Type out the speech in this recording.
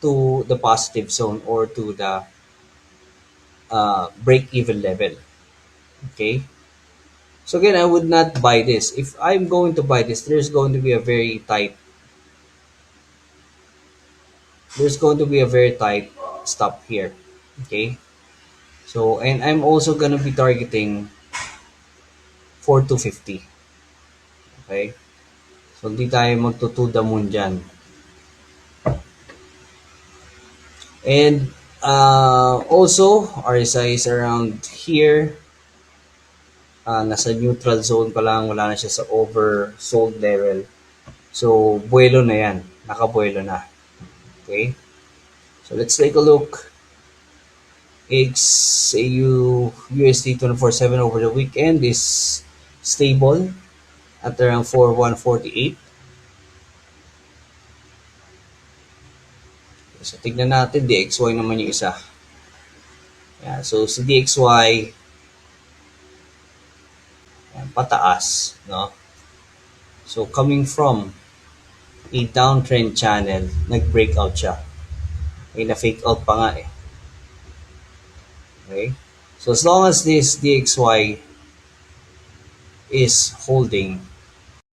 to the positive zone or to the break even level. Okay. So again, I would not buy this. If I'm going to buy this, there's going to be a very tight stop here. Okay. So, and I'm also going to be targeting for 250. Okay. So, hindi tayo magtutuda moon dyan. And also, RSI is around here. Nasa neutral zone pa lang. Wala na siya sa oversold level. So, buwelo na yan. Nakabuwelo na. Okay. So, let's take a look. XAU USD 24/7 over the weekend is stable at around 4148. So, tignan natin, DXY naman yung isa. Yeah, so, si DXY, yan, pataas, no? So, coming from a downtrend channel, nag-breakout siya. May na-fake out pa nga eh. Okay? So, as long as this DXY is holding,